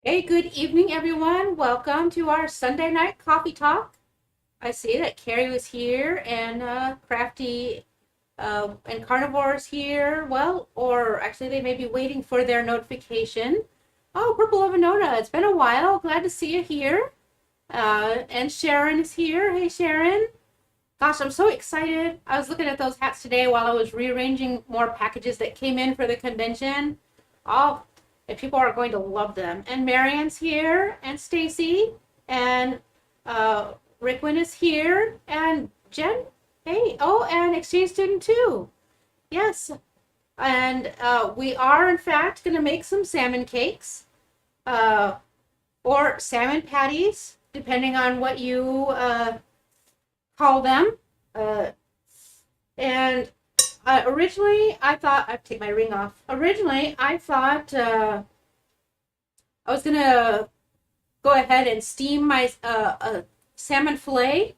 Hey, good evening, everyone. Welcome to our Sunday night coffee talk. I see that Carrie was here and Crafty and Carnivore's here. Well, or actually, they may be waiting for their notification. Oh, Purple of Anona, it's been a while. Glad to see you here. And Sharon is here. Hey, Sharon. Gosh, I'm so excited. I was looking at those hats today while I was rearranging more packages that came in for the convention. Oh, and people are going to love them. And Marianne's here, and Stacy, and Rickwin is here, and Jen. Hey, oh, and exchange student too. Yes, and we are in fact going to make some salmon cakes, uh, or salmon patties, depending on what you call them. Uh, and originally, I thought I'd take my ring off. Originally, I thought I was gonna go ahead and steam my salmon fillet,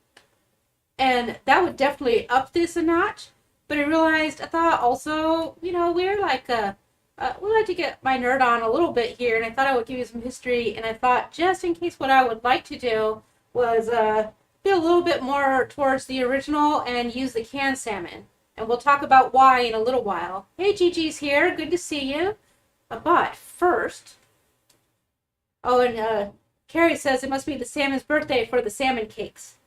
and that would definitely up this a notch. But I thought also, we're like we like to get my nerd on a little bit here, and I thought I would give you some history. And I thought, just in case, what I would like to do was be a little bit more towards the original and use the canned salmon. And we'll talk about why in a little while. Hey, Gigi's here. Good to see you. But first, oh, and Carrie says it must be the salmon's birthday for the salmon cakes.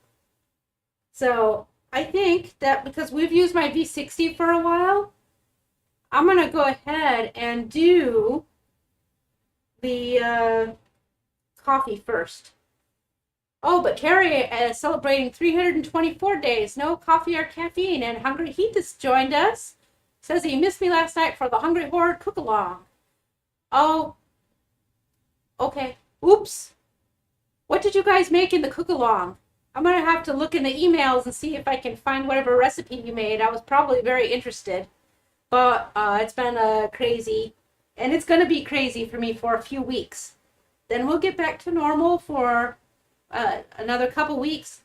So I think that because we've used my V60 for a while, I'm going to go ahead and do the coffee first. Oh, but Carrie is celebrating 324 days, no coffee or caffeine, and Hungry Heath has joined us. Says he missed me last night for the Hungry Horde cook-along. Oh, okay. Oops. What did you guys make in the cook-along? I'm going to have to look in the emails and see if I can find whatever recipe you made. I was probably very interested. But it's been crazy, and it's going to be crazy for me for a few weeks. Then we'll get back to normal for another couple weeks-ish.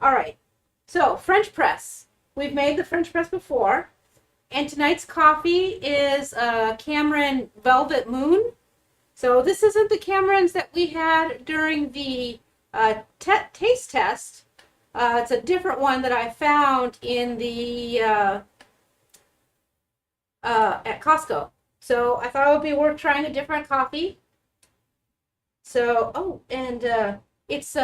All right. So, French press. We've made the French press before. And tonight's coffee is Cameron Velvet Moon. So this isn't the Camerons that we had during the taste test. It's a different one that I found in the at Costco. So I thought it would be worth trying a different coffee. So, oh, and it's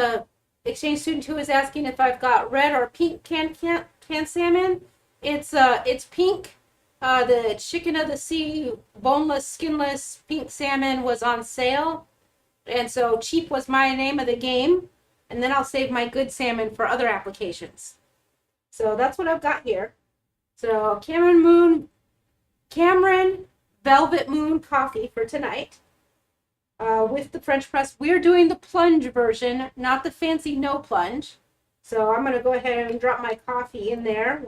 exchange student 2 is asking if I've got red or pink canned salmon. It's pink. The chicken of the sea, boneless, skinless pink salmon was on sale. And so cheap was my name of the game. And then I'll save my good salmon for other applications. So that's what I've got here. So Cameron Velvet Moon coffee for tonight. With the French press. We're doing the plunge version, not the fancy no plunge. So I'm going to go ahead and drop my coffee in there.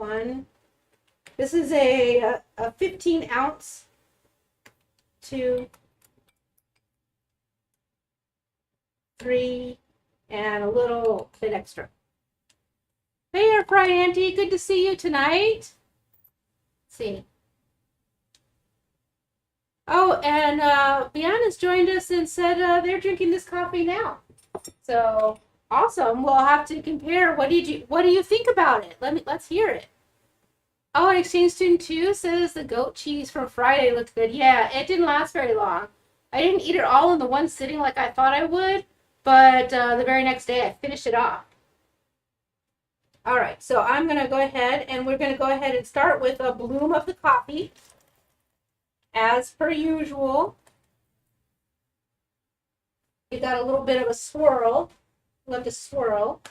This is a 15 ounce, 2, 3, and a little bit extra. Hey, Airfry Auntie, good to see you tonight. Let's see. Oh, and Bianna's joined us and said they're drinking this coffee now. So awesome. We'll have to compare. What do you think about it? Let's hear it. Oh, and exchange student 2 says the goat cheese from Friday looked good. Yeah, it didn't last very long. I didn't eat it all in the one sitting like I thought I would, but the very next day I finished it off. All right, so I'm going to go ahead and we're going to go ahead and start with a bloom of the coffee. As per usual, you got a little bit of a swirl. Love to swirl.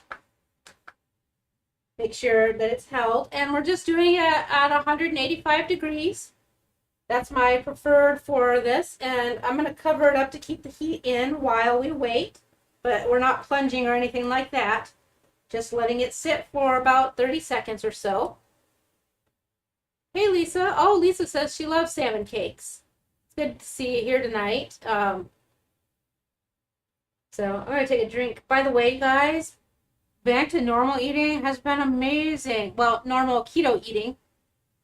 Make sure that it's held. And we're just doing it at 185 degrees. That's my preferred for this. And I'm going to cover it up to keep the heat in while we wait. But we're not plunging or anything like that. Just letting it sit for about 30 seconds or so. Hey, Lisa. Oh, Lisa says she loves salmon cakes. It's good to see you here tonight. So I'm going to take a drink. By the way, guys, back to normal eating has been amazing. Well, normal keto eating.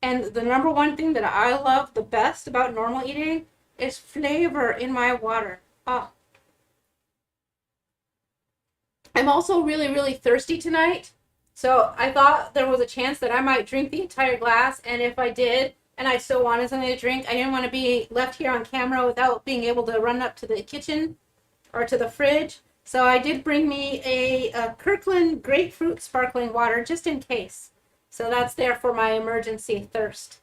And the number one thing that I love the best about normal eating is flavor in my water. Oh. I'm also really, really thirsty tonight. So I thought there was a chance that I might drink the entire glass. And if I did, and I still wanted something to drink, I didn't want to be left here on camera without being able to run up to the kitchen or to the fridge. So I did bring me a Kirkland grapefruit sparkling water just in case. So that's there for my emergency thirst.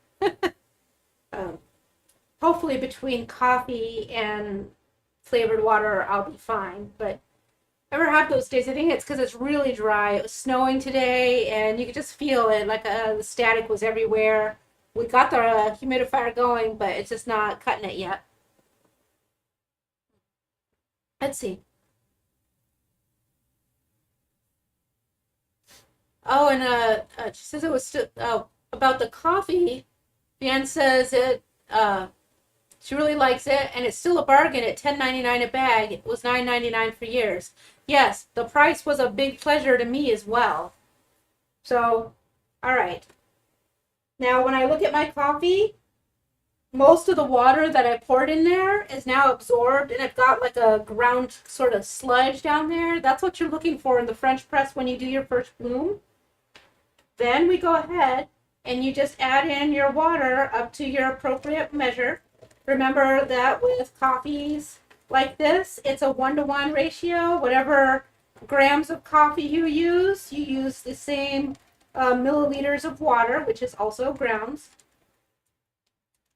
Hopefully between coffee and flavored water, I'll be fine. But ever have those days? I think it's because it's really dry. It was snowing today, and you could just feel it. Like the static was everywhere. We got the humidifier going, but it's just not cutting it yet. Let's see. Oh, and she says it was still about the coffee. Jan says it. She really likes it, and it's still a bargain at $10.99 a bag. It was $9.99 for years. Yes, the price was a big pleasure to me as well. So, all right. Now, when I look at my coffee, most of the water that I poured in there is now absorbed, and I've got like a ground sort of sludge down there. That's what you're looking for in the French press when you do your first bloom. Then we go ahead and you just add in your water up to your appropriate measure. Remember that with coffees like this, it's a 1-to-1 ratio. Whatever grams of coffee you use the same milliliters of water, which is also grams.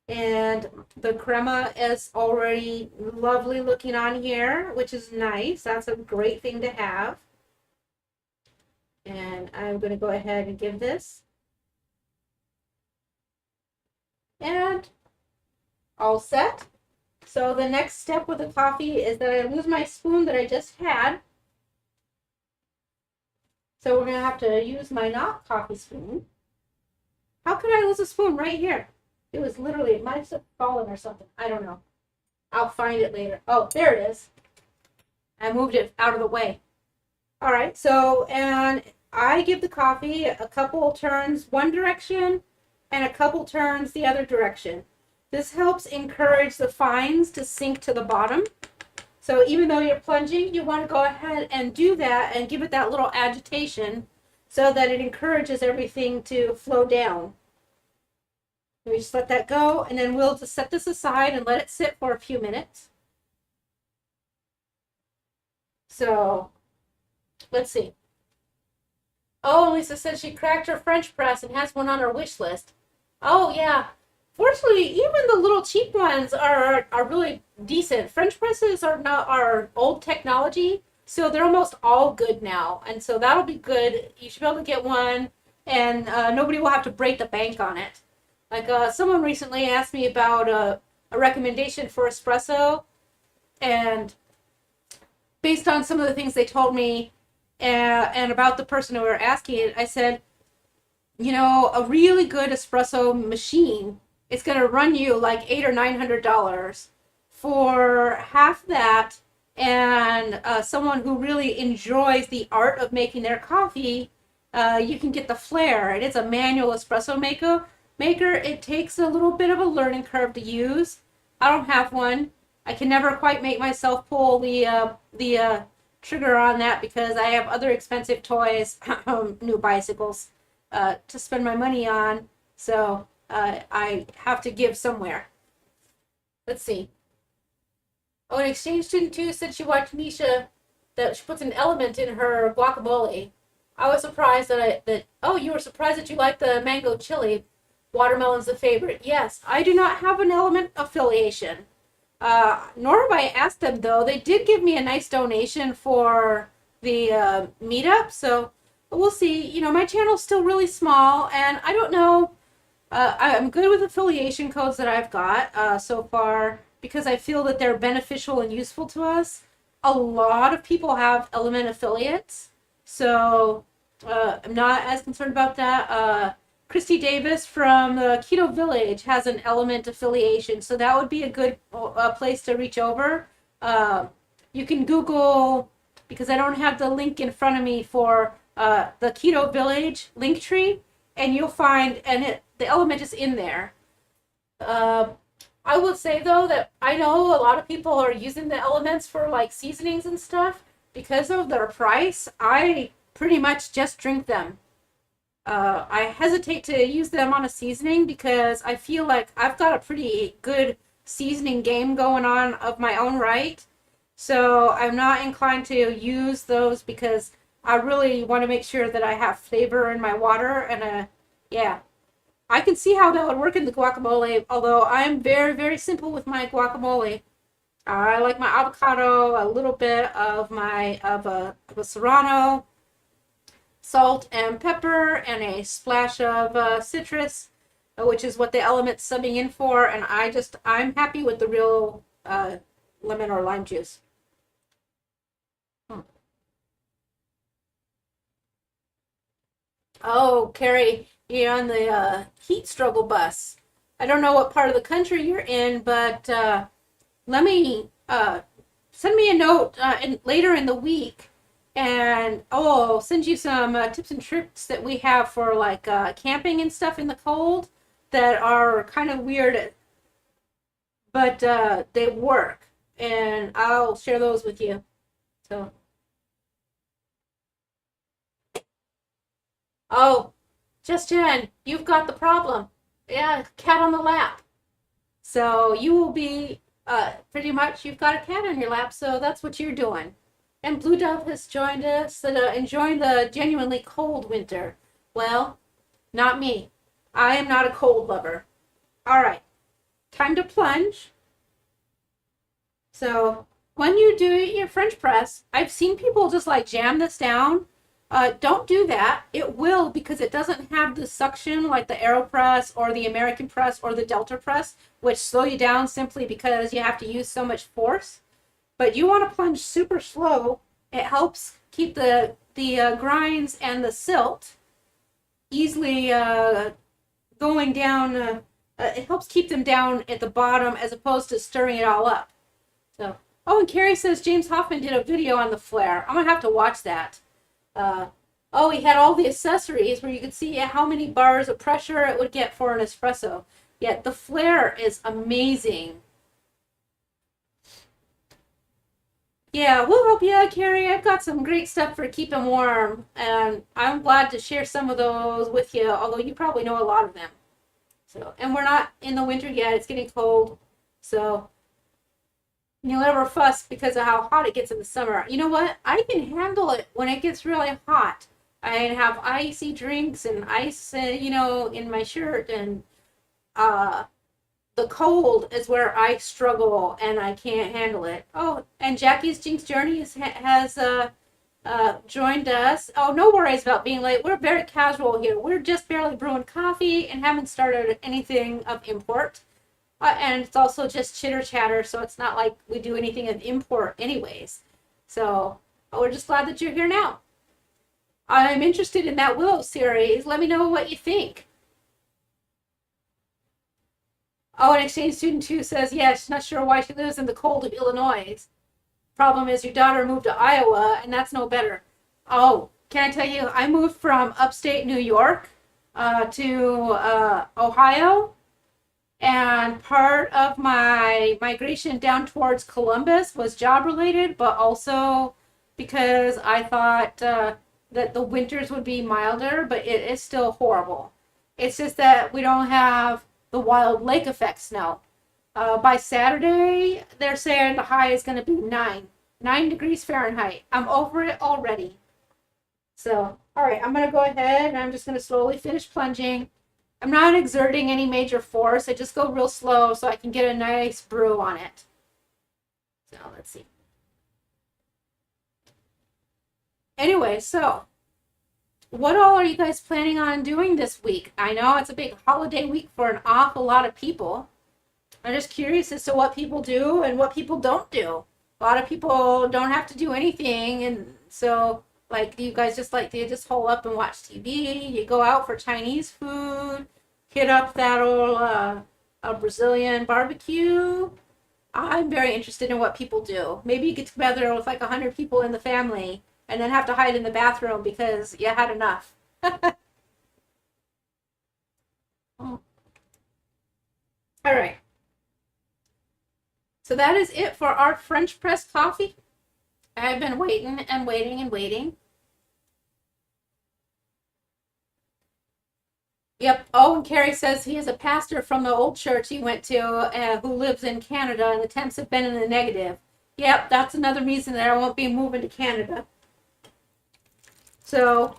And the crema is already lovely looking on here, which is nice. That's a great thing to have. And I'm going to go ahead and give this. And all set. So the next step with the coffee is that I lose my spoon that I just had. So we're going to have to use my not coffee spoon. How could I lose a spoon right here? It was literally, it might have fallen or something. I don't know. I'll find it later. Oh, there it is. I moved it out of the way. All right, so, and I give the coffee a couple turns one direction and a couple turns the other direction. This helps encourage the fines to sink to the bottom. So even though you're plunging, you want to go ahead and do that and give it that little agitation so that it encourages everything to flow down. We just let that go, and then we'll just set this aside and let it sit for a few minutes. So, let's see. Oh, Lisa said she cracked her French press and has one on her wish list. Oh, yeah. Fortunately, even the little cheap ones are really decent. French presses are old technology, so they're almost all good now. And so that'll be good. You should be able to get one, and nobody will have to break the bank on it. Like someone recently asked me about a recommendation for espresso, and based on some of the things they told me and about the person who were asking it, I said, you know, a really good espresso machine, it's going to run you like $800 or $900. For half that, and someone who really enjoys the art of making their coffee, you can get the Flair, and it's a manual espresso maker. It takes a little bit of a learning curve to use. I don't have one. I can never quite make myself pull the trigger on that because I have other expensive toys, new bicycles, to spend my money on. So I have to give somewhere. Let's see. Oh, an exchange student too said she watched Misha, that she puts an element in her guacamole. I was surprised that oh, you were surprised that you liked the mango chili. Watermelon's the favorite. Yes, I do not have an element affiliation. Nor have I asked them, though. They did give me a nice donation for the meetup, so we'll see. You know, my channel's still really small, and I don't know. I'm good with affiliation codes that I've got so far because I feel that they're beneficial and useful to us. A lot of people have element affiliates, so I'm not as concerned about that. Christy Davis from the Keto Village has an element affiliation, so that would be a good place to reach over. You can Google, because I don't have the link in front of me for the Keto Village link tree, and you'll find, and the element is in there. I would say though that I know a lot of people are using the elements for like seasonings and stuff because of their price. I pretty much just drink them. I hesitate to use them on a seasoning because I feel like I've got a pretty good seasoning game going on of my own right. So I'm not inclined to use those because I really want to make sure that I have flavor in my water. And yeah, I can see how that would work in the guacamole, although I'm very, very simple with my guacamole. I like my avocado, a little bit of a serrano, salt and pepper, and a splash of citrus, which is what the element's subbing in for. And I'm happy with the real lemon or lime juice. Oh, Carrie, you're on the heat struggle bus. I don't know what part of the country you're in, but let me send me a note later in the week, and I'll send you some tips and tricks that we have for like camping and stuff in the cold that are kind of weird, but they work, and I'll share those with you. So, oh, just Jen, you've got the problem. Yeah, cat on the lap. So you will be pretty much, you've got a cat on your lap, so that's what you're doing. And Blue Dove has joined us, enjoying the genuinely cold winter. Well, not me. I am not a cold lover. All right, time to plunge. So when you do your French press, I've seen people just like jam this down. Don't do that. It will, because it doesn't have the suction like the AeroPress or the American Press or the Delta Press, which slow you down simply because you have to use so much force. But you want to plunge super slow. It helps keep the grinds and the silt easily going down. It helps keep them down at the bottom as opposed to stirring it all up. So, oh, and Carrie says James Hoffman did a video on the flare. I'm gonna have to watch that. Oh, he had all the accessories where you could see how many bars of pressure it would get for an espresso. Yet the flare is amazing. Yeah, we'll help you out, Carrie. I've got some great stuff for keeping warm, and I'm glad to share some of those with you, although you probably know a lot of them. So, and we're not in the winter yet. It's getting cold. So you'll never fuss because of how hot it gets in the summer. You know what? I can handle it when it gets really hot. I have icy drinks and ice, in my shirt, and uh, the cold is where I struggle and I can't handle it. Oh, and Jackie's Jinx Journey has joined us. Oh, no worries about being late. We're very casual here. We're just barely brewing coffee and haven't started anything of import. And it's also just chitter chatter, so it's not like we do anything of import anyways. So we're just glad that you're here now. I'm interested in that Willow series. Let me know what you think. Oh, an exchange student too says, yeah, she's not sure why she lives in the cold of Illinois. Problem is your daughter moved to Iowa, and that's no better. Oh, can I tell you, I moved from upstate New York to Ohio. And part of my migration down towards Columbus was job related, but also because I thought that the winters would be milder, but it is still horrible. It's just that we don't have the wild lake effect snow. By Saturday, they're saying the high is going to be 9 degrees Fahrenheit. I'm over it already. So, all right, I'm going to go ahead and I'm just going to slowly finish plunging. I'm not exerting any major force. I just go real slow so I can get a nice brew on it. So let's see. Anyway, so what all are you guys planning on doing this week? I know it's a big holiday week for an awful lot of people. I'm just curious as to what people do and what people don't do. A lot of people don't have to do anything, and so like you guys they just hole up and watch TV. You go out for Chinese food, hit up that old Brazilian barbecue. I'm very interested in what people do. Maybe you get together with like 100 people in the family and then have to hide in the bathroom because you had enough. All right. So that is it for our French press coffee. I've been waiting and waiting and waiting. Yep. Oh, and Carrie says he is a pastor from the old church he went to who lives in Canada, and the temps have been in the negative. Yep, that's another reason that I won't be moving to Canada. So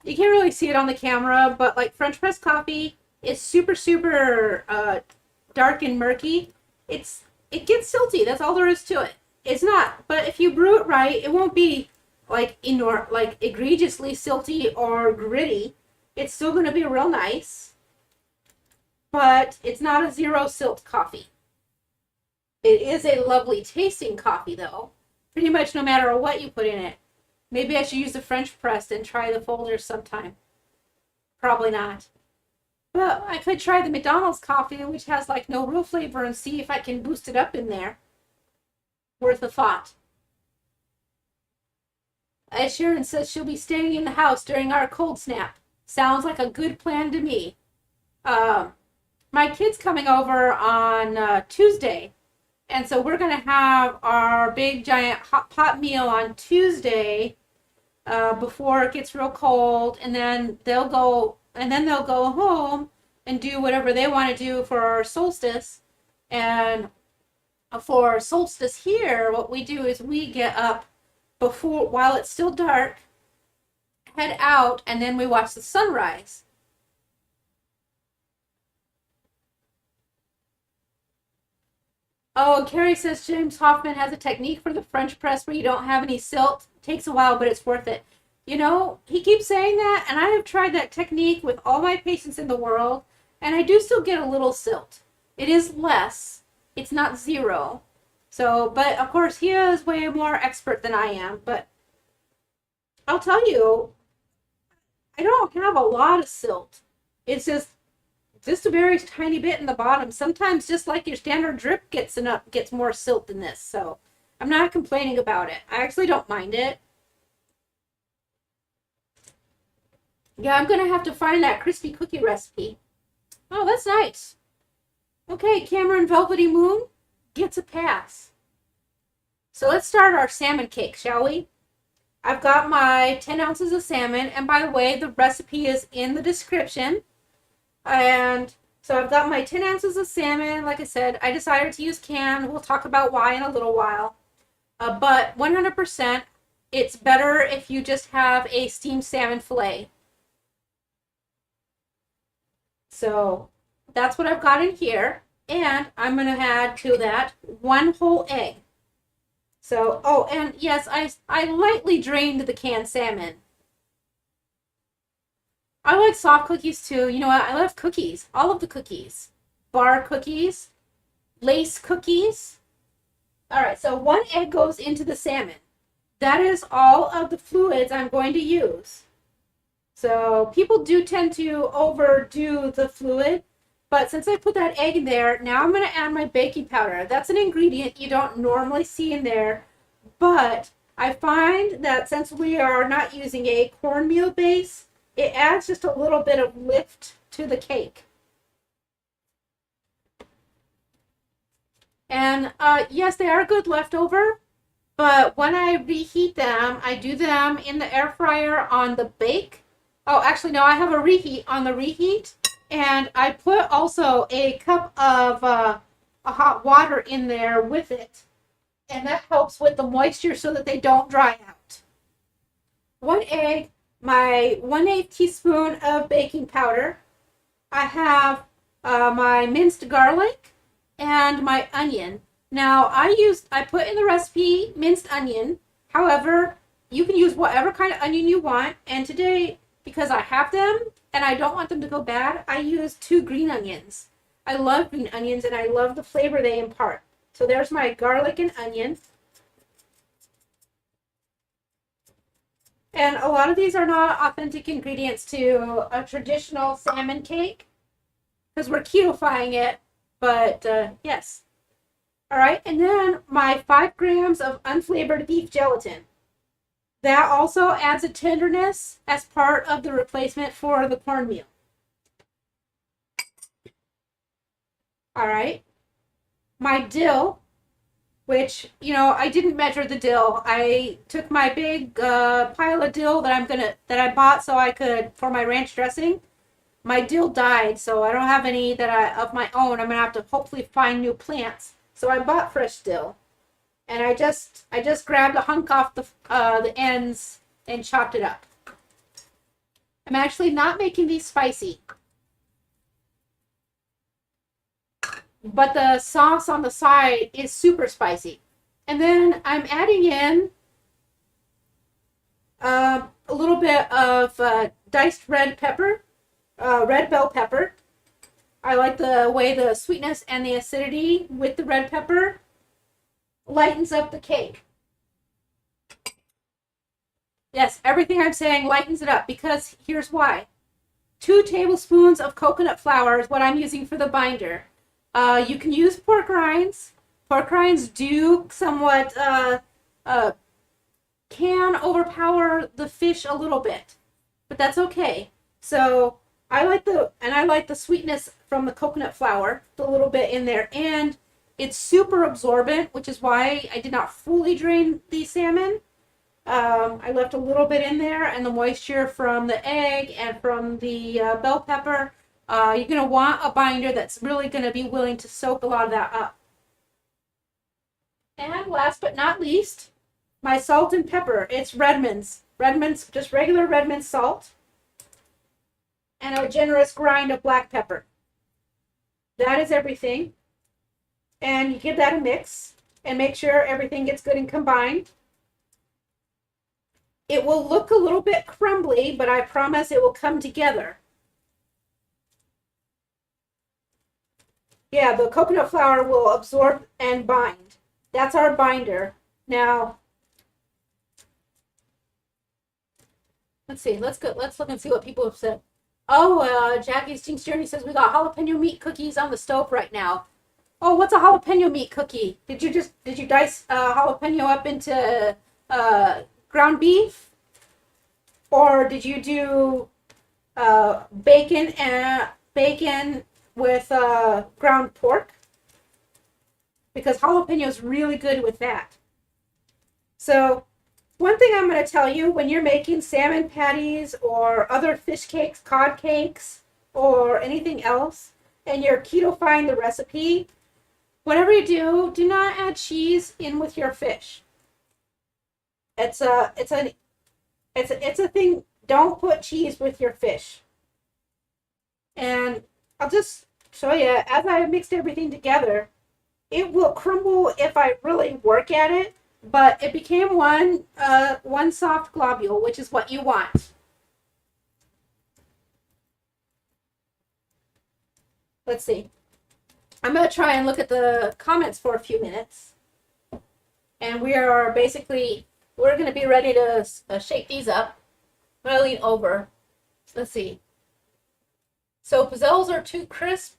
you can't really see it on the camera, but like French press coffee is super, super dark and murky. It gets silty. That's all there is to it. It's not, but if you brew it right, it won't be like egregiously silty or gritty. It's still going to be real nice, but it's not a zero silt coffee. It is a lovely tasting coffee, though. Pretty much no matter what you put in it. Maybe I should use the French press and try the folders sometime. Probably not. But I could try the McDonald's coffee, which has like no real flavor, and see if I can boost it up in there. Worth a thought. As Sharon says, she'll be staying in the house during our cold snap. Sounds like a good plan to me. My kid's coming over on Tuesday. And so we're going to have our big giant hot pot meal on Tuesday before it gets real cold. And then they'll go home and do whatever they want to do for our solstice. And for solstice here, what we do is we get up while it's still dark, head out, and then we watch the sunrise. Oh, Carrie says James Hoffman has a technique for the French press where you don't have any silt. It takes a while, but it's worth it. You know, he keeps saying that, and I have tried that technique with all my patients in the world, and I do still get a little silt. It is less. It's not zero. So, but of course, he is way more expert than I am, but I'll tell you, I don't have a lot of silt. It's just a very tiny bit in the bottom. Sometimes just like your standard drip gets more silt than this. So I'm not complaining about it. I actually don't mind it. Yeah, I'm going to have to find that crispy cookie recipe. Oh, that's nice. Okay, Cameron Velvety Moon gets a pass. So let's start our salmon cake, shall we? I've got my 10 ounces of salmon, and by the way, the recipe is in the description. And so I've got my 10 ounces of salmon. Like I said, I decided to use canned. We'll talk about why in a little while. But 100%, it's better if you just have a steamed salmon fillet. So that's what I've got in here. And I'm going to add to that 1 whole egg. So, oh, and yes, I lightly drained the canned salmon. I like soft cookies too. You know what? I love cookies. All of the cookies. Bar cookies. Lace cookies. All right, so 1 egg goes into the salmon. That is all of the fluids I'm going to use. So people do tend to overdo the fluid. But since I put that egg in there, now I'm going to add my baking powder. That's an ingredient you don't normally see in there. But I find that since we are not using a cornmeal base, it adds just a little bit of lift to the cake. And yes, they are good leftover. But when I reheat them, I do them in the air fryer on the bake. Oh, actually, no, I have a reheat on the reheat. And I put also a cup of a hot water in there with it. And that helps with the moisture so that they don't dry out. 1 egg, my 1/8 teaspoon of baking powder. I have my minced garlic and my onion. Now, I put in the recipe minced onion. However, you can use whatever kind of onion you want. And today, because I have them and I don't want them to go bad, I use 2 green onions. I love green onions and I love the flavor they impart. So there's my garlic and onion. And a lot of these are not authentic ingredients to a traditional salmon cake because we're keto-fying it, but yes. All right, and then my 5 grams of unflavored beef gelatin. That also adds a tenderness as part of the replacement for the cornmeal. All right. My dill, which, you know, I didn't measure the dill. I took my big pile of dill that I bought so I could, for my ranch dressing. My dill died, so I don't have any of my own. I'm gonna have to hopefully find new plants. So I bought fresh dill, and I just grabbed a hunk off the ends and chopped it up. I'm actually not making these spicy, but the sauce on the side is super spicy. And then I'm adding in a little bit of diced red pepper, red bell pepper. I like the way the sweetness and the acidity with the red pepper lightens up the cake. Yes, everything I'm saying lightens it up, because here's why. 2 tablespoons of coconut flour is what I'm using for the binder. You can use pork rinds. Pork rinds do somewhat can overpower the fish a little bit, but that's okay. So I like the sweetness from the coconut flour, a little bit in there, and it's super absorbent, which is why I did not fully drain the salmon. I left a little bit in there, and the moisture from the egg and from the bell pepper. You're going to want a binder that's really going to be willing to soak a lot of that up. And last but not least, my salt and pepper. It's Redmond's. Redmond's, just regular Redmond salt. And a generous grind of black pepper. That is everything. And you give that a mix and make sure everything gets good and combined. It will look a little bit crumbly, but I promise it will come together. Yeah, the coconut flour will absorb and bind. That's our binder. Now, let's see. Let's look and see what people have said. Oh, Jackie's Jinx Journey says we got jalapeno meat cookies on the stove right now. Oh, what's a jalapeno meat cookie? Did you dice jalapeno up into ground beef, or did you do bacon with ground pork? Because jalapeno is really good with that. So one thing I'm going to tell you, when you're making salmon patties or other fish cakes, cod cakes, or anything else, and you're keto-fying the recipe, whatever you do not add cheese in with your fish. It's a thing. Don't put cheese with your fish. And I'll just show you, as I mixed everything together, it will crumble if I really work at it, but it became one soft globule, which is what you want. Let's see. I'm going to try and look at the comments for a few minutes. And we're going to be ready to shake these up. I'm going to lean over. Let's see. So pizzelles are too crisp.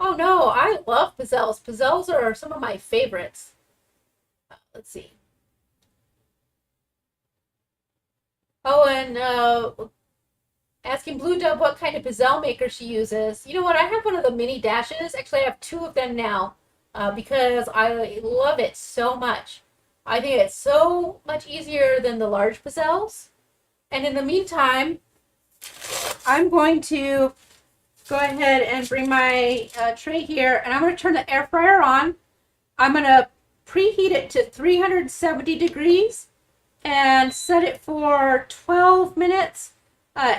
Oh no, I love pizzelles. Pizzelles are some of my favorites. Let's see. Oh, and asking Blue Dove what kind of pizzelle maker she uses. You know what? I have one of the mini dashes. Actually, I have 2 of them now because I love it so much. I think it's so much easier than the large pizzelles. And in the meantime, I'm going to go ahead and bring my tray here, and I'm going to turn the air fryer on. I'm going to preheat it to 370 degrees and set it for 12 minutes.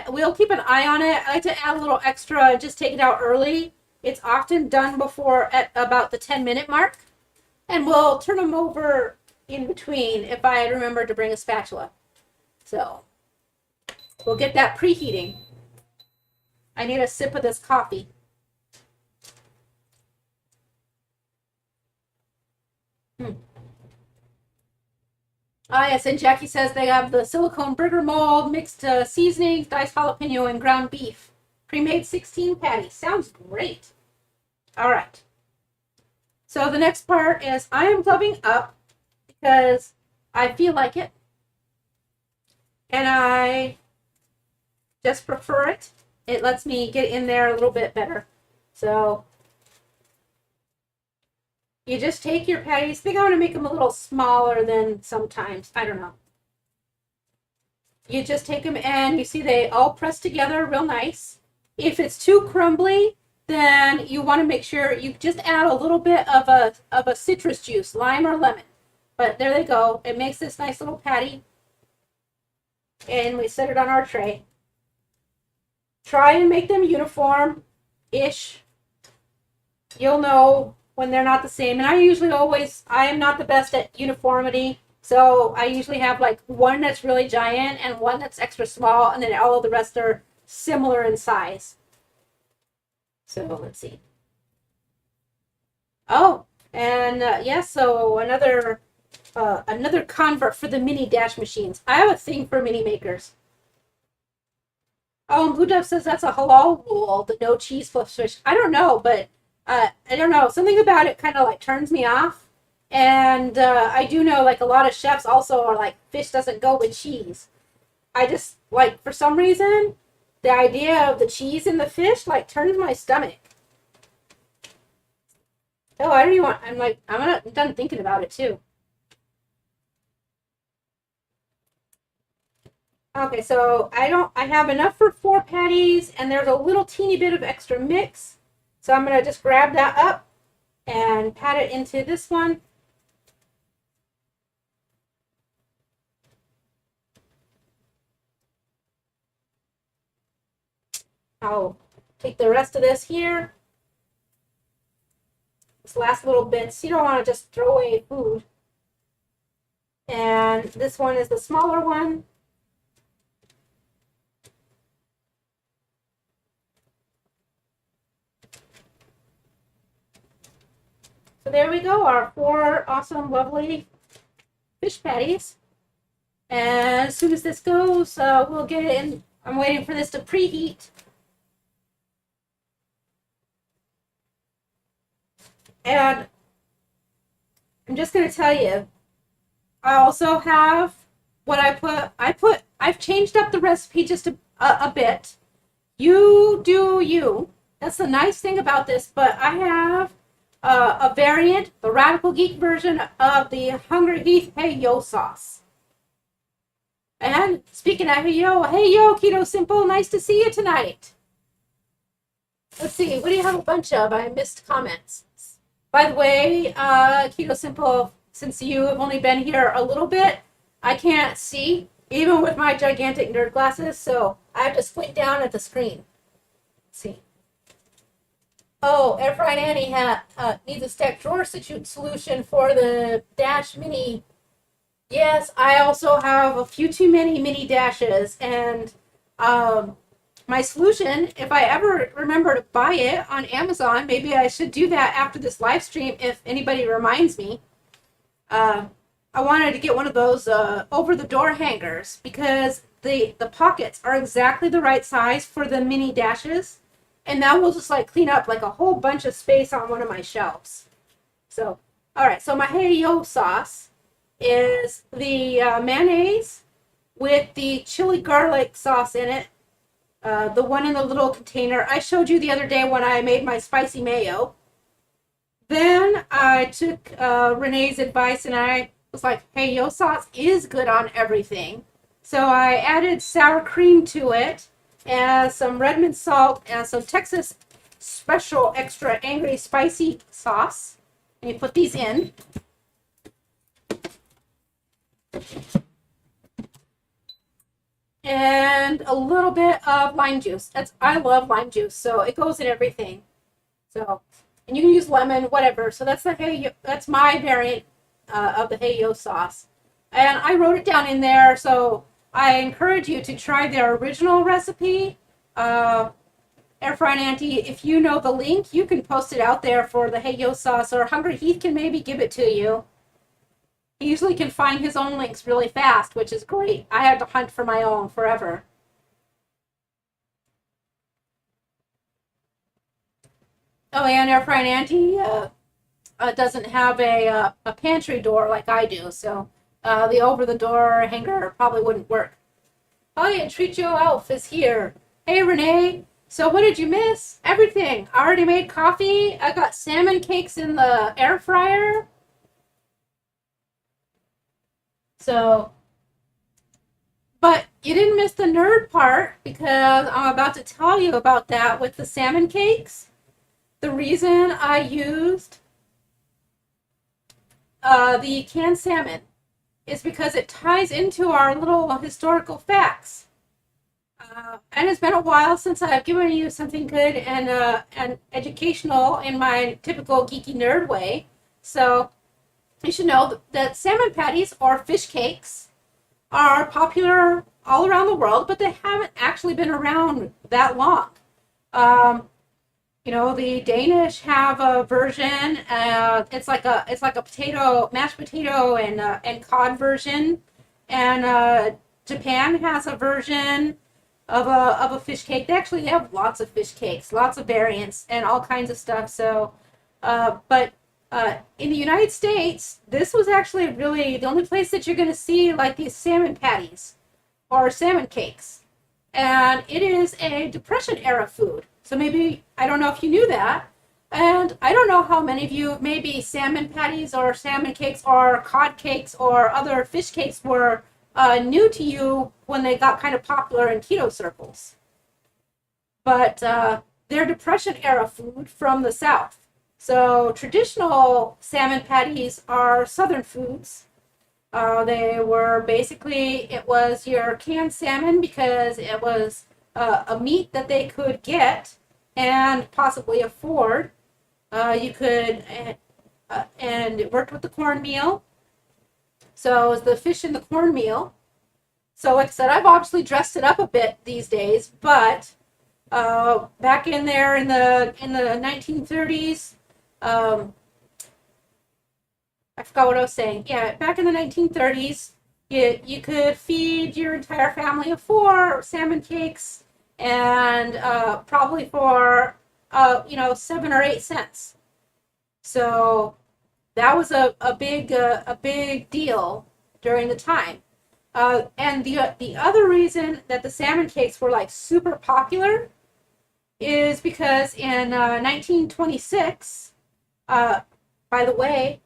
We'll keep an eye on it. I like to add a little extra and just take it out early. It's often done before at about the 10-minute mark. And we'll turn them over in between if I remember to bring a spatula. So we'll get that preheating. I need a sip of this coffee. Ah, yes, and Jackie says they have the silicone burger mold, mixed seasonings, diced jalapeno, and ground beef. Pre-made 16 patties. Sounds great. All right. So the next part is I am gloving up because I feel like it. And I just prefer it. It lets me get in there a little bit better. So You just take your patties. I think I want to make them a little smaller than sometimes. I don't know. You just take them and you see they all press together real nice. If it's too crumbly, then you want to make sure you just add a little bit of a citrus juice, lime or lemon. But there they go. It makes this nice little patty. And we set it on our tray. Try and make them uniform-ish. You'll know when they're not the same. And I am not the best at uniformity. So I usually have like one that's really giant and one that's extra small. And then all of the rest are similar in size. So let's see. Oh, and so another convert for the mini dash machines. I have a thing for mini makers. Oh, and Blue Dove says that's a halal rule, the no cheese flip fish. I don't know, but I don't know. Something about it kind of like turns me off. And I do know like a lot of chefs also are like, fish doesn't go with cheese. I just like, for some reason, the idea of the cheese in the fish like turns my stomach. Oh, I don't even want, I'm done thinking about it too. Okay, so I have enough for 4 patties, and there's a little teeny bit of extra mix. So I'm going to just grab that up and pat it into this one. I'll take the rest of this here. This last little bits. You don't want to just throw away food. And this one is the smaller one. So there we go, our 4 awesome, lovely fish patties. And as soon as this goes, we'll get it in. I'm waiting for this to preheat. And I'm just going to tell you, I also have what I've changed up the recipe just a bit. You do you. That's the nice thing about this, but I have a variant, the RadicalGeek version of the Hungry Heath Hey Yo sauce. And speaking of hey yo, Keto Simple, nice to see you tonight. Let's see, what do you have a bunch of? I missed comments. By the way, Keto Simple, since you have only been here a little bit, I can't see, even with my gigantic nerd glasses, so I have to squint down at the screen. Let's see. Oh, Airfry Annie needs a stacked drawer solution for the Dash Mini. Yes, I also have a few too many mini dashes, and my solution, if I ever remember to buy it on Amazon, maybe I should do that after this live stream if anybody reminds me. I wanted to get one of those over the door hangers because the pockets are exactly the right size for the mini dashes, and that will just like clean up like a whole bunch of space on one of my shelves. So, all right, so my Hey Yo sauce is the mayonnaise with the chili garlic sauce in it. The one in the little container I showed you the other day when I made my spicy mayo. Then I took Renee's advice and I was like, hey, yo sauce is good on everything. So I added sour cream to it and some redmond salt and some Texas special extra angry spicy sauce. And you put these in. And a little bit of lime juice. I love lime juice, so it goes in everything. So, and you can use lemon, whatever. So that's that's my variant of the Hey Yo sauce. And I wrote it down in there, so I encourage you to try their original recipe. Airfry and Auntie, if you know the link, you can post it out there for the Hey Yo sauce, or Hungry Heath can maybe give it to you. He usually can find his own links really fast, which is great. I had to hunt for my own forever. Oh, and Airfry and Auntie doesn't have a pantry door like I do, so the over-the-door hanger probably wouldn't work. Oh yeah, Treat Joe Elf is here. Hey, Renee. So what did you miss? Everything. I already made coffee. I got salmon cakes in the air fryer. So, but you didn't miss the nerd part because I'm about to tell you about that with the salmon cakes. The reason I used the canned salmon is because it ties into our little historical facts. And it's been a while since I've given you something good and educational in my typical geeky nerd way. So you should know that salmon patties or fish cakes are popular all around the world, but they haven't actually been around that long. The Danish have a version. It's like a potato, mashed potato and cod version, and Japan has a version of a fish cake. They actually have lots of fish cakes, lots of variants, and all kinds of stuff. So, but in the United States, this was actually really the only place that you're going to see like these salmon patties or salmon cakes, and it is a Depression era food. So maybe, I don't know if you knew that, and I don't know how many of you maybe salmon patties or salmon cakes or cod cakes or other fish cakes were new to you when they got kind of popular in keto circles. But they're Depression era food from the South. So traditional salmon patties are Southern foods. They were basically, it was your canned salmon because it was a meat that they could get and possibly afford. You could, and it worked with the cornmeal. So it was the fish in the cornmeal. So like I said, I've obviously dressed it up a bit these days, but back in there in the 1930s, I forgot what I was saying. Yeah, back in the 1930s, you could feed your entire family of 4 salmon cakes, and probably for 7 or 8 cents. So that was a big deal during the time. And the other reason that the salmon cakes were like super popular is because in 1926, by the way,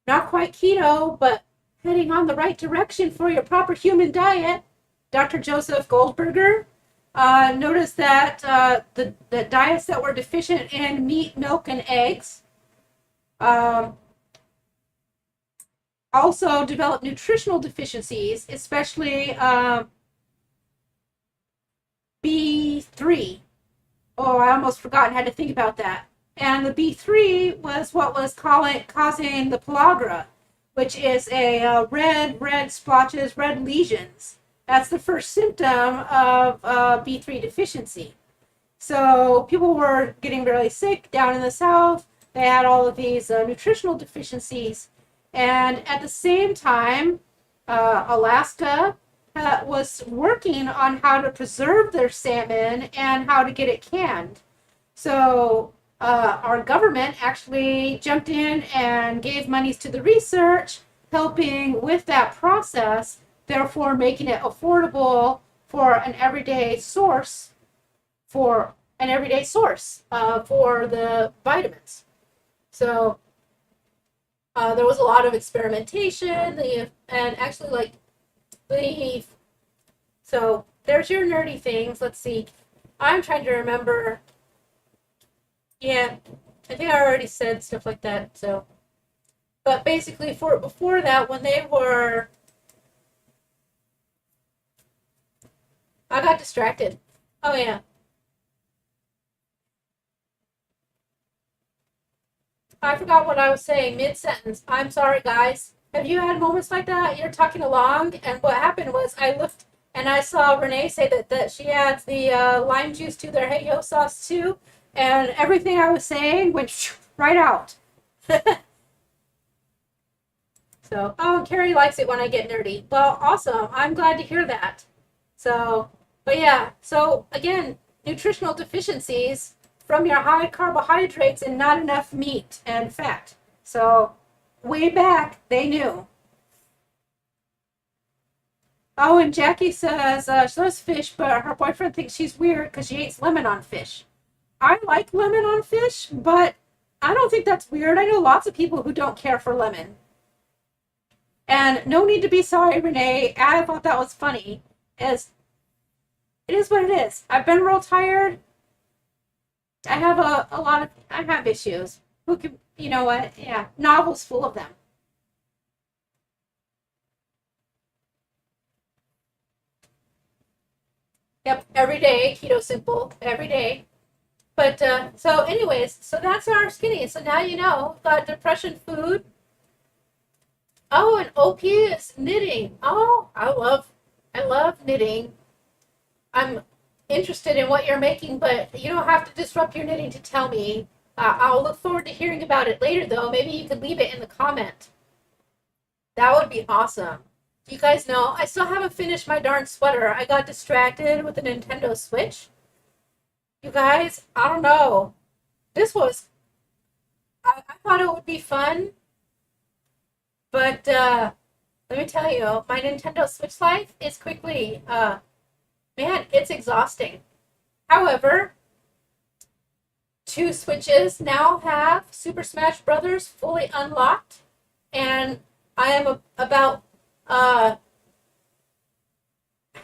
not quite keto, but heading on the right direction for your proper human diet, Dr. Joseph Goldberger noticed that the diets that were deficient in meat, milk, and eggs also developed nutritional deficiencies, especially B3. Oh, I almost forgot and had to think about that. And the B3 was what was causing the pellagra, which is a red splotches, red lesions. That's the first symptom of B3 deficiency. So people were getting really sick down in the South. They had all of these nutritional deficiencies. And at the same time, Alaska was working on how to preserve their salmon and how to get it canned. So our government actually jumped in and gave monies to the research, helping with that process, therefore making it affordable for an everyday source for the vitamins. So there was a lot of experimentation, so there's your nerdy things. Let's see. I'm trying to remember. Yeah, I think I already said stuff like that. So, but basically, before that, when they were, I got distracted. Oh yeah. I forgot what I was saying mid-sentence. I'm sorry, guys. Have you had moments like that? You're talking along, and what happened was I looked and I saw Renee say that she adds the lime juice to their hey-yo sauce too, and everything I was saying went right out. So, oh, Carrie likes it when I get nerdy. Well, awesome. I'm glad to hear that. So, but yeah, so again, nutritional deficiencies from your high carbohydrates and not enough meat and fat. So way back, they knew. Oh, and Jackie says she loves fish, but her boyfriend thinks she's weird because she eats lemon on fish. I like lemon on fish, but I don't think that's weird. I know lots of people who don't care for lemon. And no need to be sorry, Renee. I thought that was funny. As it is what it is. I've been real tired. I have a lot of I have issues. Who can you know what? Yeah, novels full of them. Yep, every day, keto simple, every day. But so anyways, so that's our skinny. So now you know, got depression food. Oh, and OP is knitting. Oh, I love knitting. I'm interested in what you're making, but you don't have to disrupt your knitting to tell me. I'll look forward to hearing about it later, though. Maybe you could leave it in the comment. That would be awesome. You guys know, I still haven't finished my darn sweater. I got distracted with the Nintendo Switch. You guys, I don't know. This was, I thought it would be fun, but let me tell you, my Nintendo Switch life is quickly, man, it's exhausting. However, 2 Switches now have Super Smash Brothers fully unlocked, and I am about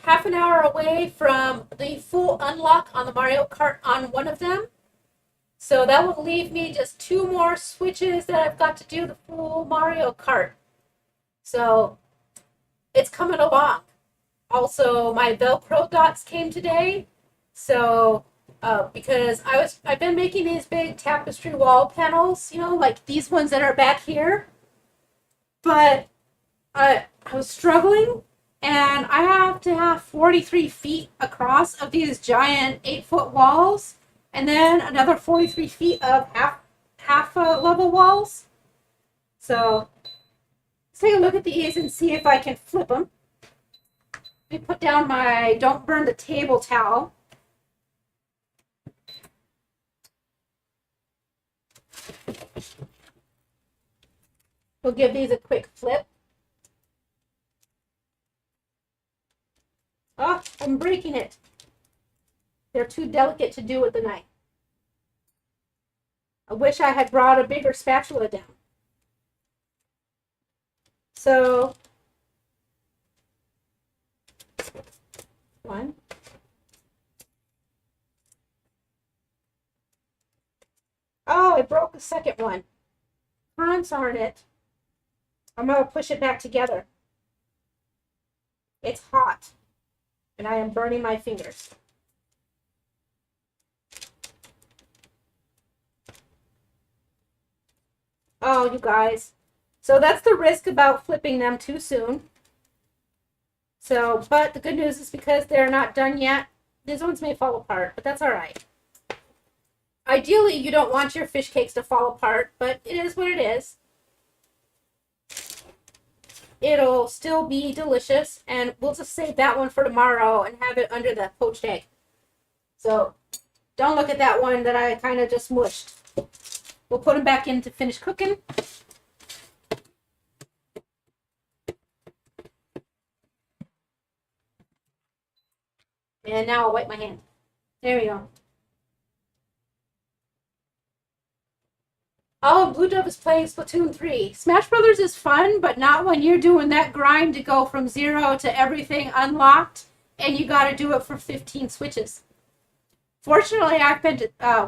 half an hour away from the full unlock on the Mario Kart on one of them. So that will leave me just 2 more switches that I've got to do the full Mario Kart. So it's coming along. Also, my Velcro dots came today. So because I've been making these big tapestry wall panels, you know, like these ones that are back here. But I was struggling, and I have to have 43 feet across of these giant 8-foot walls, and then another 43 feet of half level walls. So let's take a look at these and see if I can flip them. Let me put down my don't burn the table towel. We'll give these a quick flip. Oh, I'm breaking it. They're too delicate to do with the knife. I wish I had brought a bigger spatula down. So, 1. Oh, I broke the second one. Darn it. I'm going to push it back together. It's hot, and I am burning my fingers. Oh, you guys. So that's the risk about flipping them too soon. So, but the good news is because they're not done yet, these ones may fall apart, but that's all right. Ideally, you don't want your fish cakes to fall apart, but it is what it is. It'll still be delicious, and we'll just save that one for tomorrow and have it under the poached egg. So don't look at that one that I kind of just mushed. We'll put them back in to finish cooking. And now I'll wipe my hand. There we go. Oh, Blue Dove is playing Splatoon 3. Smash Brothers is fun, but not when you're doing that grind to go from 0 to everything unlocked, and you got to do it for 15 switches. Fortunately,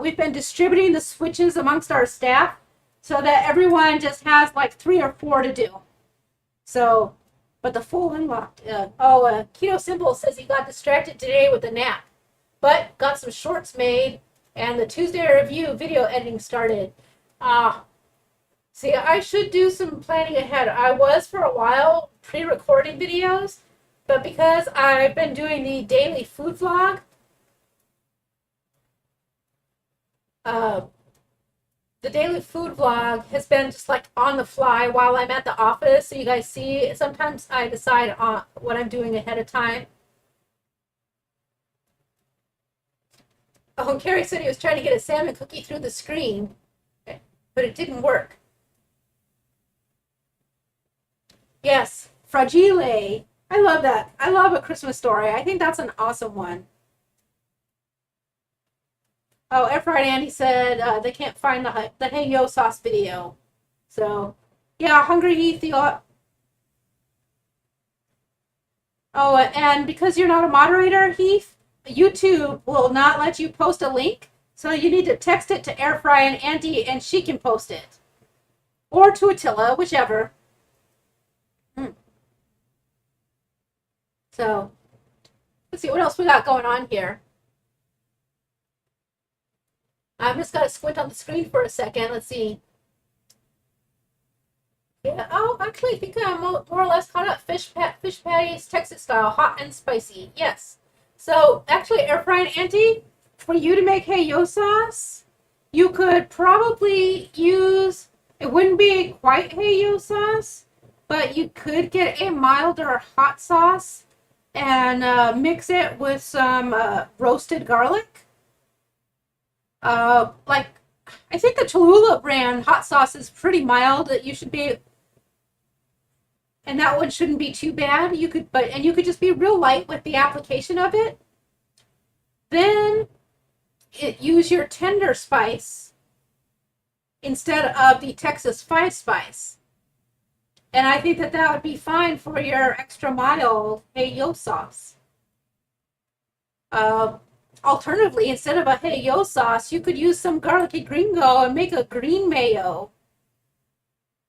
we've been distributing the switches amongst our staff so that everyone just has like 3 or 4 to do. So, but the full unlocked. Keto Simple says he got distracted today with a nap, but got some shorts made, and the Tuesday review video editing started. See, I should do some planning ahead. I was for a while pre-recording videos, but because I've been doing the daily food vlog, the daily food vlog has been just like on the fly while I'm at the office. So you guys see, sometimes I decide on what I'm doing ahead of time. Oh, and Carrie said he was trying to get a salmon cookie through the screen, but it didn't work. Yes, fragile. I love that. I love A Christmas Story. I think that's an awesome one. Oh, Airfried Andy said they can't find the Hey Yo sauce video. So, yeah, Hungry Heath. Oh, and because you're not a moderator, Heath, YouTube will not let you post a link. So you need to text it to Airfry and Andy, and she can post it, or to Attila, whichever. So, let's see what else we got going on here. I'm just gonna squint on the screen for a second. Let's see. Yeah. Oh, actually, I think I'm more or less caught up. Fish patties, Texas style, hot and spicy. Yes. So actually, air frying Auntie, for you to make Hey Yo sauce, you could probably use. It wouldn't be quite Hey Yo sauce, but you could get a milder hot sauce and mix it with some roasted garlic. Like, I think the Cholula brand hot sauce is pretty mild. That you should be, and that one shouldn't be too bad. You could, and you could just be real light with the application of it. Then use your tender spice instead of the Texas 5 spice. And I think that would be fine for your extra mild Hey Yo sauce. Alternatively, instead of a Hey Yo sauce, you could use some garlicky gringo and make a green mayo.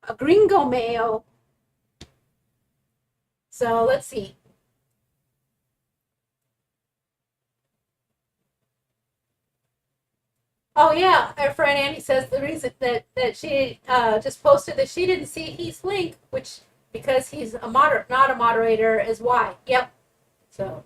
A gringo mayo. So let's see. Oh yeah, our friend Annie says the reason that she just posted that she didn't see Heath's link, which because he's not a moderator, is why. Yep. So.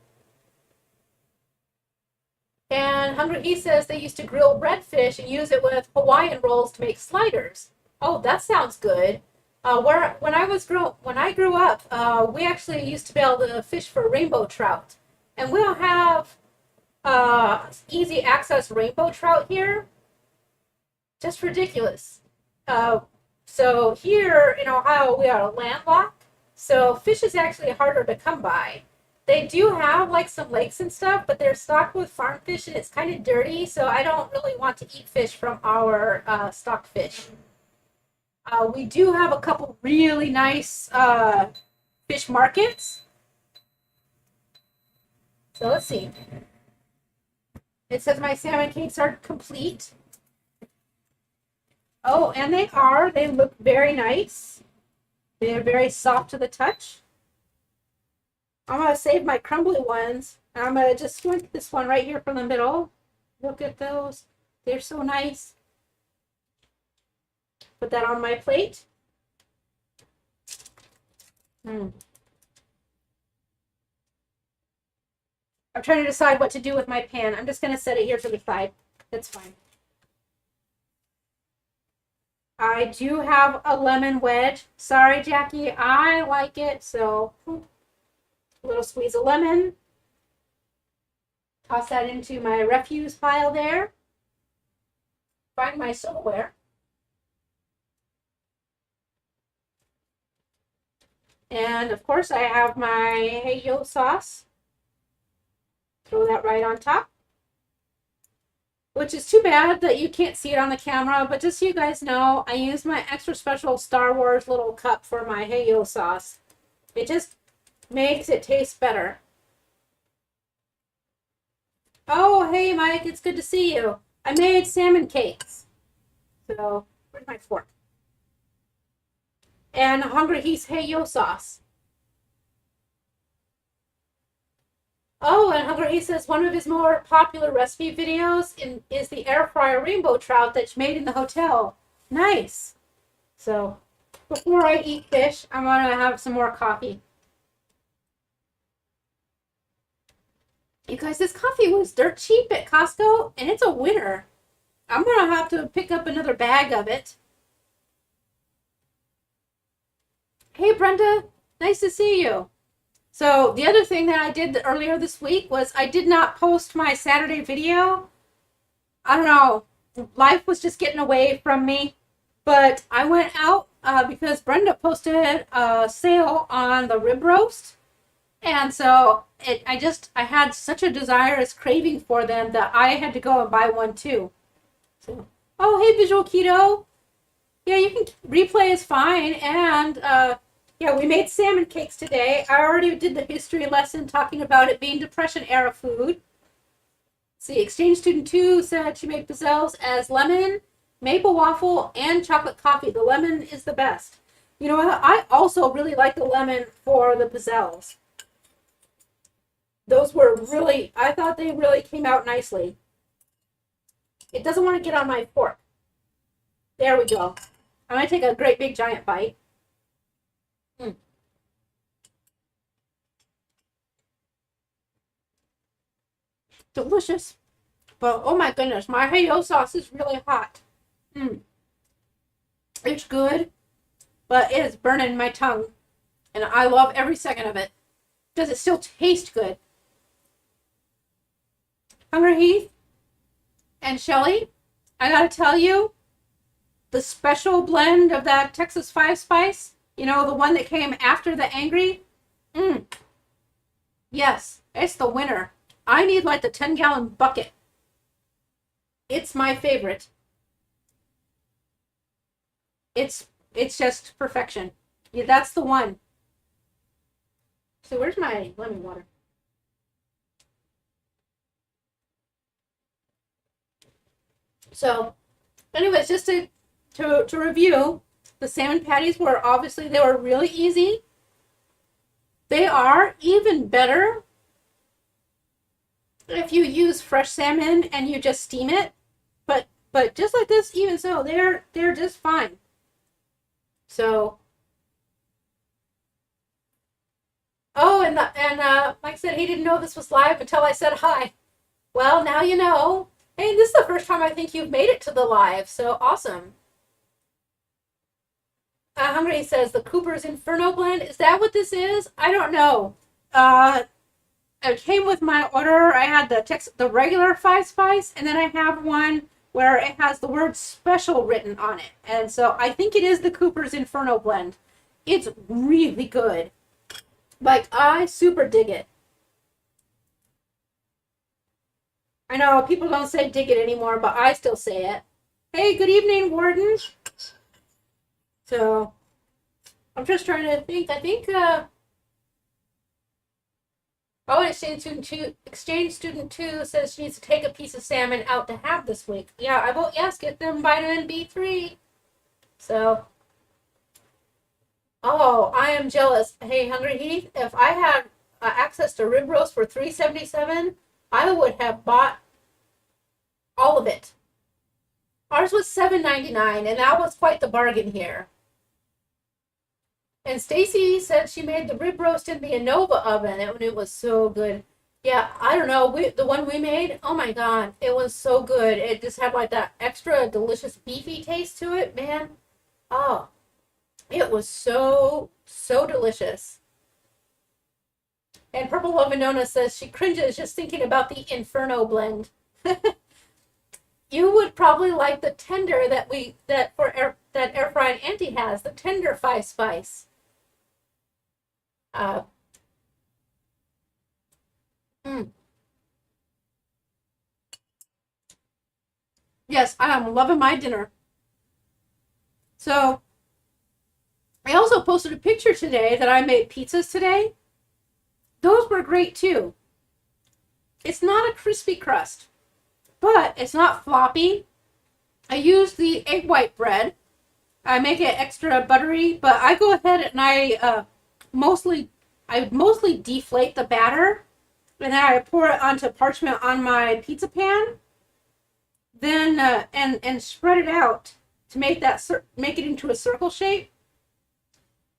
And Hungry Heath says they used to grill redfish and use it with Hawaiian rolls to make sliders. Oh, that sounds good. When I grew up, we actually used to be able to fish for rainbow trout, and we don't have easy access rainbow trout here. Just ridiculous. So here in Ohio, we are landlocked, so fish is actually harder to come by. They do have like some lakes and stuff, but they're stocked with farm fish and it's kind of dirty, so I don't really want to eat fish from our stocked fish. We do have a couple really nice fish markets. So let's see. It says my salmon cakes are complete. Oh, and they are. They look very nice. They're very soft to the touch. I'm going to save my crumbly ones. I'm going to just squint this one right here from the middle. Look at those. They're so nice. Put that on my plate. I'm trying to decide what to do with my pan. I'm just going to set it here to the side. That's fine. I do have a lemon wedge. Sorry, Jackie. I like it, so a little squeeze of lemon. Toss that into my refuse pile there. Find my silverware. And of course, I have my Hey Yo sauce. Throw that right on top. Which is too bad that you can't see it on the camera, but just so you guys know, I use my extra special Star Wars little cup for my Hey Yo sauce. It just makes it taste better. Oh, hey Mike, it's good to see you. I made salmon cakes. So, where's my fork? And Hungry Heath's Hey Yo sauce. Oh, and Hungry Heath says one of his more popular recipe videos is the air fryer rainbow trout that's made in the hotel. Nice. So, before I eat fish, I'm going to have some more coffee. You guys, this coffee was dirt cheap at Costco, and it's a winner. I'm going to have to pick up another bag of it. Hey, Brenda. Nice to see you. So, the other thing that I did earlier this week was I did not post my Saturday video. I don't know. Life was just getting away from me. But I went out because Brenda posted a sale on the rib roast. And so I had such a desirous craving for them that I had to go and buy one too. So, oh, hey, Visual Keto. Yeah, you can replay is fine. And yeah, we made salmon cakes today. I already did the history lesson talking about it being Depression era food. See, Exchange Student 2 said she made pizzelles as lemon, maple waffle, and chocolate coffee. The lemon is the best. You know what? I also really like the lemon for the pizzelles. Those were really, I thought they really came out nicely. It doesn't want to get on my fork. There we go. I'm going to take a great big giant bite. Delicious. But oh my goodness, my Hey-O sauce is really hot. It's good, but it is burning my tongue. And I love every second of it. Does it still taste good? Hungry Heath and Shelly, I gotta tell you, the special blend of that Texas 5 spice, you know, the one that came after the Angry, yes, it's the winner. I need like the 10-gallon bucket. It's my favorite. It's just perfection. Yeah, that's the one. So where's my lemon water? So anyways, just to review, the salmon patties were obviously, they were really easy. They are even better if you use fresh salmon and you just steam it. But just like this, even so, they're just fine. So, oh, and Mike said he didn't know this was live until I said hi. Well, now you know. Hey, this is the first time I think you've made it to the live, so awesome. Hungry says the Cooper's Inferno blend. Is that what this is? I don't know. It came with my order. I had the regular 5 spice, and then I have one where it has the word special written on it. And so I think it is the Cooper's Inferno blend. It's really good. Like, I super dig it. I know people don't say dig it anymore, but I still say it. Hey, good evening, Warden. So, I'm just trying to think. I think, oh, Exchange Student 2 says she needs to take a piece of salmon out to have this week. Yeah, I vote yes, get them vitamin B3. So, oh, I am jealous. Hey, Hungry Heath, if I had access to rib roast for $3.77, I would have bought all of it. Ours was $7.99, and that was quite the bargain here. And Stacy said she made the rib roast in the Innova oven, and it was so good. Yeah, I don't know. The one we made, oh my God, it was so good. It just had like that extra delicious beefy taste to it, man. Oh, it was so delicious. And Purple Love Winona says she cringes just thinking about the Inferno blend. You would probably like the tender that air fry and Auntie has, the tender 5 spice. Yes, I am loving my dinner. So, I also posted a picture today that I made pizzas today. Those were great too. It's not a crispy crust, but it's not floppy. I use the egg white bread. I make it extra buttery, but I go ahead and I mostly deflate the batter, and then I pour it onto parchment on my pizza pan. Then and spread it out to make it into a circle shape.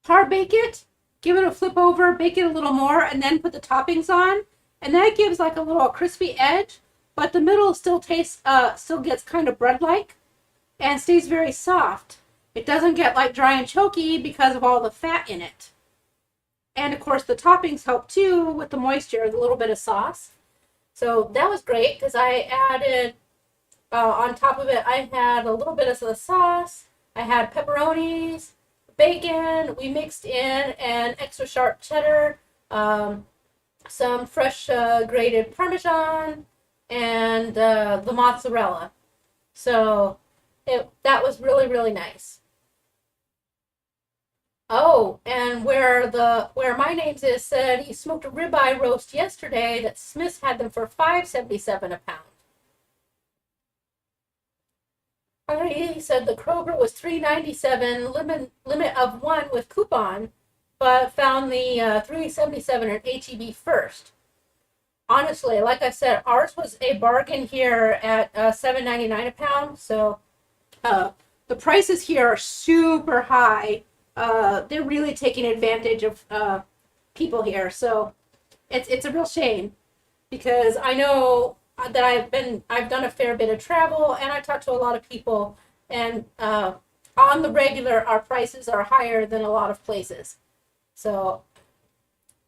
Par bake it, give it a flip over, bake it a little more, and then put the toppings on, and that gives like a little crispy edge, but the middle still gets kind of bread-like and stays very soft. It doesn't get like dry and choky because of all the fat in it. And of course the toppings help too with the moisture, the little bit of sauce. So that was great because I added, on top of it, I had a little bit of the sauce. I had pepperonis, bacon. We mixed in an extra sharp cheddar, some fresh grated Parmesan, and the mozzarella. So that was really, really nice. Oh, and where my name's is said he smoked a ribeye roast yesterday that Smith's had them for $5.77 a pound. He said the Kroger was $3.97, limit of one with coupon, but found the $3.77 at HEB first. Honestly, like I said, ours was a bargain here at $7.99 a pound. So the prices here are super high. They're really taking advantage of people here. So it's a real shame because I know that I've done a fair bit of travel and I talk to a lot of people, and on the regular our prices are higher than a lot of places. So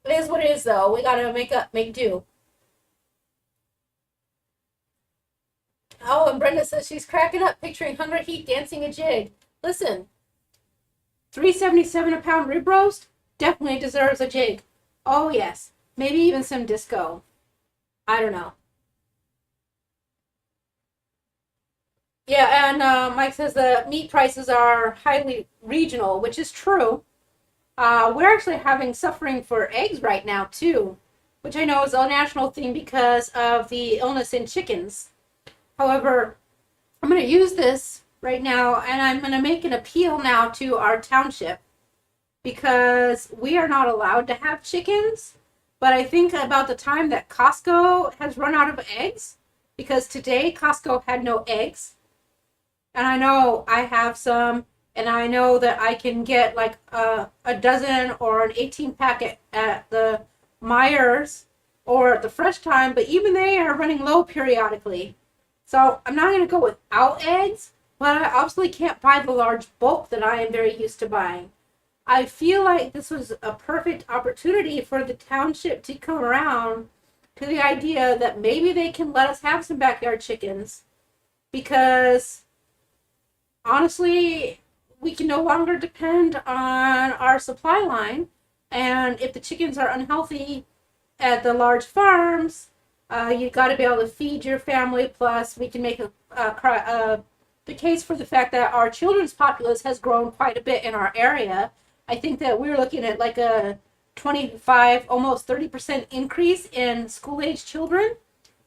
it is what it is, though. We gotta make do. Oh, and Brenda says she's cracking up picturing Hungry Heath dancing a jig. Listen, $3.77 a pound rib roast definitely deserves a jig. Oh yes, maybe even some disco. I don't know. Yeah, and Mike says the meat prices are highly regional, which is true. We're actually having suffering for eggs right now too, which I know is a national thing because of the illness in chickens. However, I'm going to use this right now and I'm going to make an appeal now to our township because we are not allowed to have chickens. But I think about the time that Costco has run out of eggs, because today Costco had no eggs. And I know I have some, and I know that I can get like a dozen or an 18 packet at the Myers or at the Fresh Time, but even they are running low periodically. So I'm not going to go without eggs, but I obviously can't buy the large bulk that I am very used to buying. I feel like this was a perfect opportunity for the township to come around to the idea that maybe they can let us have some backyard chickens, because honestly, we can no longer depend on our supply line. And if the chickens are unhealthy at the large farms, you got to be able to feed your family. Plus, we can make the case for the fact that our children's populace has grown quite a bit in our area. I think that we're looking at like a 25, almost 30% increase in school-age children.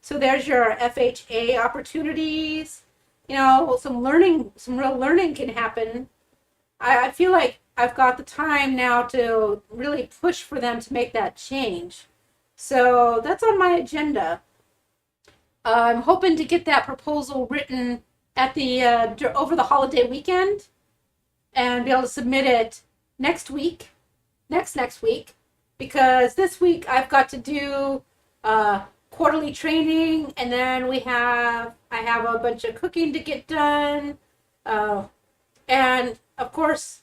So there's your FHA opportunities. You know, some real learning can happen. I feel like I've got the time now to really push for them to make that change. So that's on my agenda. I'm hoping to get that proposal written at the over the holiday weekend and be able to submit it next week, next week, because this week I've got to do quarterly training, and then I have a bunch of cooking to get done, and of course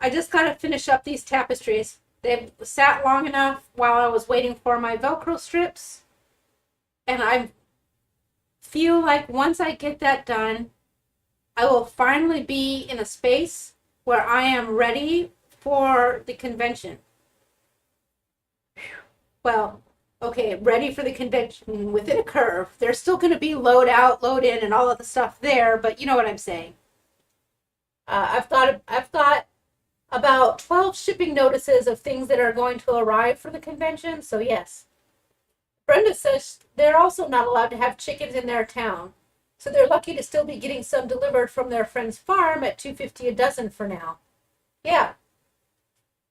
I just got to finish up these tapestries. They've sat long enough while I was waiting for my Velcro strips, and I feel like once I get that done, I will finally be in a space where I am ready for the convention. Well, okay, ready for the convention within a curve. There's still going to be load out, load in, and all of the stuff there, but you know what I'm saying. I've got about 12 shipping notices of things that are going to arrive for the convention, so yes. Brenda says they're also not allowed to have chickens in their town, so they're lucky to still be getting some delivered from their friend's farm at $2.50 a dozen for now. Yeah.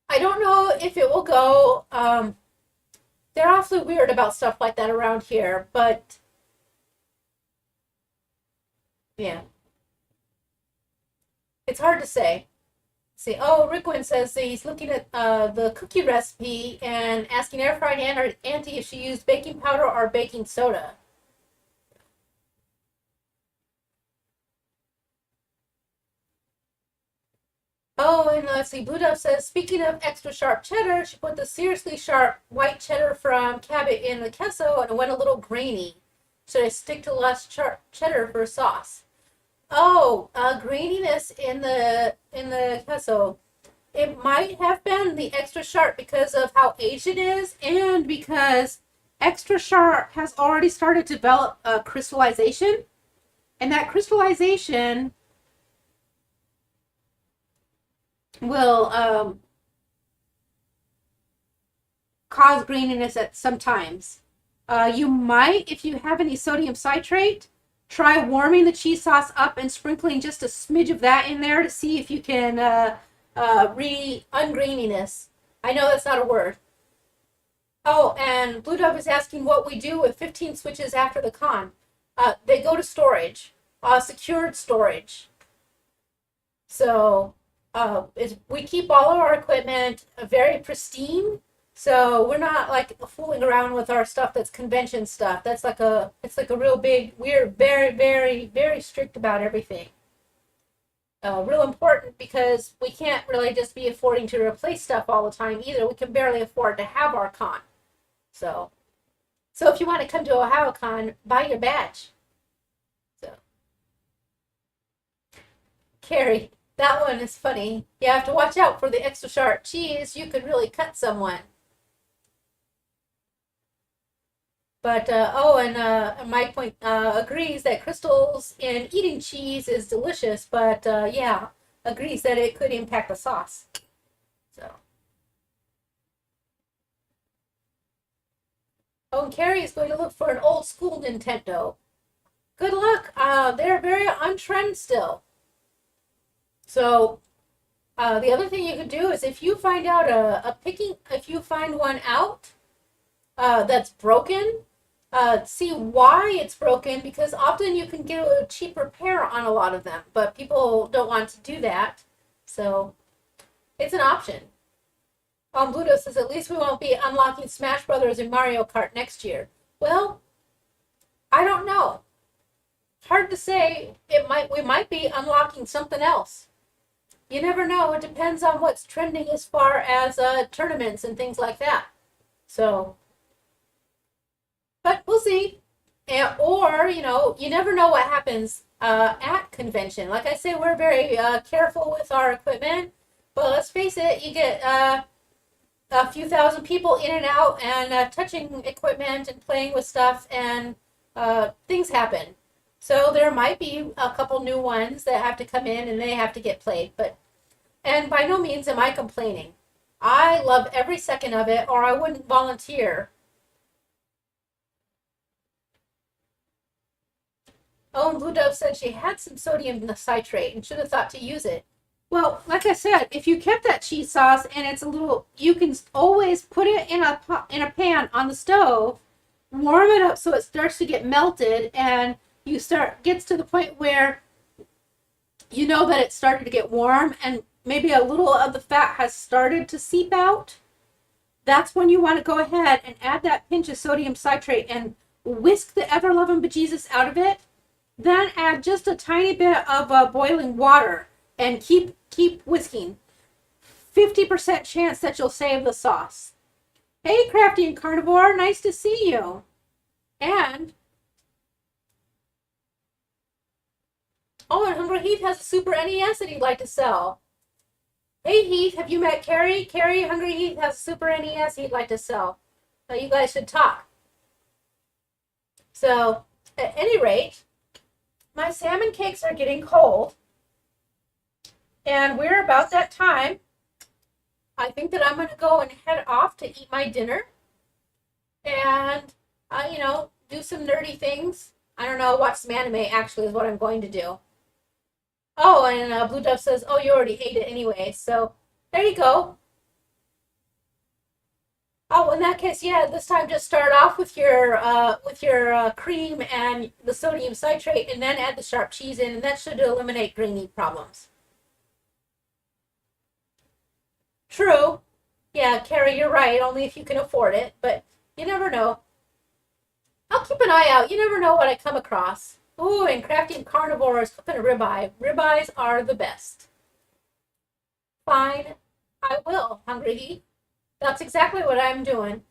I don't know if it will go. They're awfully weird about stuff like that around here, but yeah. It's hard to say. See, oh, Rickwin says he's looking at the cookie recipe and asking air fried auntie if she used baking powder or baking soda. Oh, and let's see, Blue Dove says, speaking of extra sharp cheddar, she put the seriously sharp white cheddar from Cabot in the queso and it went a little grainy. Should I stick to less sharp cheddar for sauce? Oh, graininess in the queso. it might have been the extra sharp because of how aged it is, and because extra sharp has already started to develop a crystallization, and that crystallization will cause graininess at sometimes. You might, if you have any sodium citrate, try warming the cheese sauce up and sprinkling just a smidge of that in there to see if you can ungraininess. I know that's not a word. Oh, and Blue Dove is asking what we do with 15 switches after the con. They go to storage, secured storage. So we keep all of our equipment very pristine. So we're not like fooling around with our stuff that's convention stuff. It's like a real big, we're very, very, very strict about everything. Real important because we can't really just be affording to replace stuff all the time either. We can barely afford to have our con. So if you want to come to OhioCon, buy your badge. So, Carrie, that one is funny. You have to watch out for the extra sharp cheese. You could really cut someone. But, and Mike Point agrees that crystals in eating cheese is delicious, but yeah, agrees that it could impact the sauce. So. Oh, and Carrie is going to look for an old school Nintendo. Good luck. They're very on trend still. So, the other thing you could do is if you find out if you find one out that's broken, see why it's broken, because often you can get a cheap repair on a lot of them, but people don't want to do that. So, it's an option. Bluto says, at least we won't be unlocking Smash Brothers and Mario Kart next year. Well, I don't know. Hard to say. We might be unlocking something else. You never know. It depends on what's trending as far as tournaments and things like that. So, but we'll see. Or, you never know what happens at convention. Like I say, we're very careful with our equipment. But let's face it, you get a few thousand people in and out and touching equipment and playing with stuff, and things happen. So there might be a couple new ones that have to come in and they have to get played. And by no means am I complaining. I love every second of it, or I wouldn't volunteer. Oh, and Blue Dove said she had some sodium citrate and should have thought to use it. Well, like I said, if you kept that cheese sauce and it's a little, you can always put it in a pan on the stove, warm it up so it starts to get melted, and gets to the point where you know that it started to get warm and maybe a little of the fat has started to seep out. That's when you want to go ahead and add that pinch of sodium citrate and whisk the ever-loving bejesus out of it. Then add just a tiny bit of boiling water and keep whisking. 50% chance that you'll save the sauce. Hey, Crafty and Carnivore, nice to see you. And Hungry Heath has a Super NES that he'd like to sell. Hey, Heath, have you met Carrie? Carrie, Hungry Heath has a Super NES he'd like to sell. You guys should talk. So, at any rate, my salmon cakes are getting cold. And we're about that time. I think that I'm going to go and head off to eat my dinner. And, do some nerdy things. I don't know, watch some anime actually is what I'm going to do. Oh, and Blue Dove says, oh, you already ate it anyway. So, there you go. Oh, in that case, yeah, this time just start off with your cream and the sodium citrate, and then add the sharp cheese in, and that should eliminate grainy problems. True. Yeah, Carrie, you're right. Only if you can afford it, but you never know. I'll keep an eye out. You never know what I come across. Ooh, and Crafty and Carnivore is cooking a ribeye. Ribeyes are the best. Fine. I will, Hungry Heath. That's exactly what I'm doing.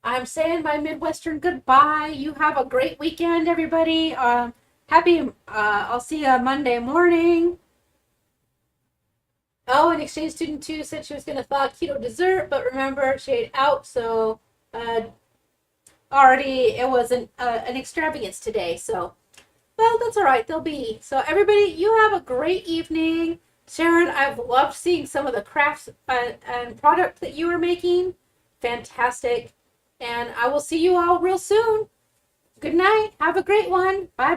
I'm saying my Midwestern goodbye. You have a great weekend, everybody. I'll see you Monday morning. Oh, and exchange student 2 said she was going to thaw keto dessert, but remember, she ate out, so already it wasn't an extravagance today. So, well, that's all right. They'll be. So, everybody, you have a great evening. Sharon, I've loved seeing some of the crafts and product that you are making. Fantastic. And I will see you all real soon. Good night. Have a great one. Bye.